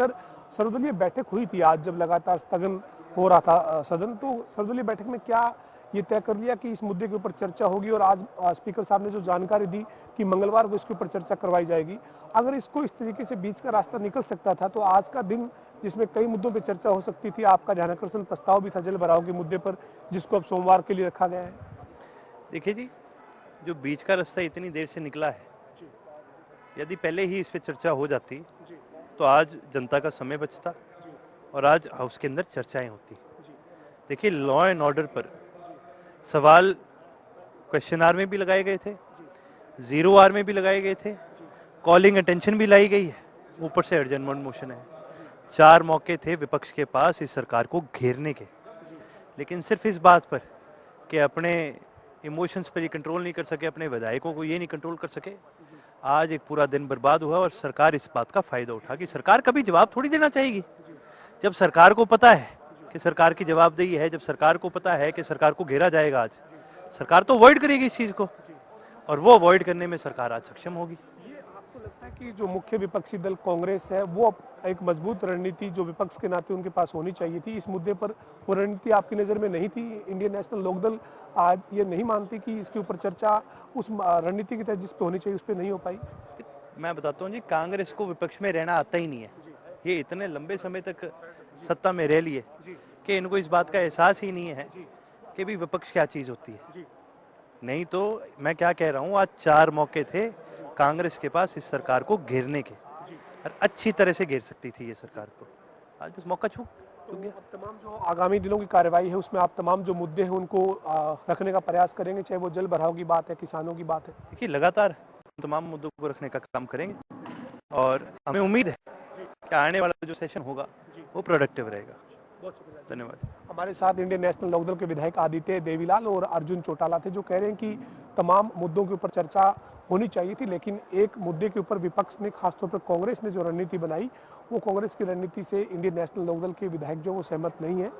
Sir, सर्वदलीय बैठक हुई थी आज, जब लगातार स्थगन हो रहा था सदन, तो सर्वदलीय बैठक में क्या ये तय कर लिया कि इस मुद्दे के ऊपर चर्चा होगी? और आज स्पीकर साहब ने जो जानकारी दी कि मंगलवार को इसके ऊपर चर्चा करवाई जाएगी, अगर इसको इस तरीके से बीच का रास्ता निकल सकता था, तो आज का दिन जिसमें कई मुद्दों पर चर्चा हो सकती थी, आपका ध्यानाकर्षण प्रस्ताव भी था जल भराव के मुद्दे पर, जिसको अब सोमवार के लिए रखा गया है। देखिए जी, जो बीच का रास्ता इतनी देर से निकला है, यदि पहले ही इस पे चर्चा हो जाती तो आज जनता का समय बचता और आज हाउस के अंदर चर्चाएं होती। देखिए, लॉ एंड ऑर्डर पर सवाल क्वेश्चन आवर में भी लगाए गए थे, जीरो आवर में भी लगाए गए थे, कॉलिंग अटेंशन भी लाई गई है, ऊपर से एडजर्नमेंट मोशन है। 4 मौके थे विपक्ष के पास इस सरकार को घेरने के, लेकिन सिर्फ इस बात पर कि अपने इमोशंस पर ये कंट्रोल नहीं कर सके, अपने विधायकों को ये नहीं कंट्रोल कर सके, आज एक पूरा दिन बर्बाद हुआ। और सरकार इस बात का फायदा उठा कि सरकार कभी जवाब थोड़ी देना चाहेगी। जब सरकार को पता है कि सरकार की जवाबदेही है, जब सरकार को पता है कि सरकार को घेरा जाएगा, आज सरकार तो अवॉइड करेगी इस चीज को, और वो अवॉइड करने में सरकार आज सक्षम होगी। ये आपको लगता है कि जो मुख्य विपक्षी दल कांग्रेस है, वो एक मजबूत रणनीति जो विपक्ष के नाते उनके पास होनी चाहिए थी, इस मुद्दे पर वो रणनीति आपकी नज़र में नहीं थी? इंडियन नेशनल लोकदल आज ये नहीं मानती कि इसके ऊपर चर्चा उस रणनीति के तहत जिस पे होनी चाहिए उस पर नहीं हो पाई? मैं बताता हूँ जी, कांग्रेस को विपक्ष में रहना आता ही नहीं है। ये इतने लंबे समय तक सत्ता में रह लिए कि इनको इस बात का एहसास ही नहीं है कि भी विपक्ष क्या चीज होती है। नहीं तो मैं क्या कह रहा हूँ, आज 4 मौके थे कांग्रेस के पास इस सरकार को घेरने के, और अच्छी तरह से घेर सकती थी ये सरकार को। आज बस मौका छूट गया। अब तमाम जो आगामी दिनों की कार्रवाई है, उसमें आप तमाम जो मुद्दे हैं उनको रखने का प्रयास करेंगे, चाहे वो जल भराव की बात है, किसानों की बात है? देखिए, लगातार तमाम मुद्दों को रखने का काम करेंगे और हमें उम्मीद है कि आने वाला जो सेशन होगा वो प्रोडक्टिव रहेगा। बहुत शुक्रिया, धन्यवाद। हमारे साथ इंडियन नेशनल लोकदल के विधायक आदित्य देवीलाल और अर्जुन चौटाला थे, जो कह रहे हैं कि तमाम मुद्दों के ऊपर चर्चा होनी चाहिए थी, लेकिन एक मुद्दे के ऊपर विपक्ष ने, खासतौर पर कांग्रेस ने जो रणनीति बनाई, वो कांग्रेस की रणनीति से इंडियन नेशनल लोकदल के विधायक जो वो सहमत नहीं है।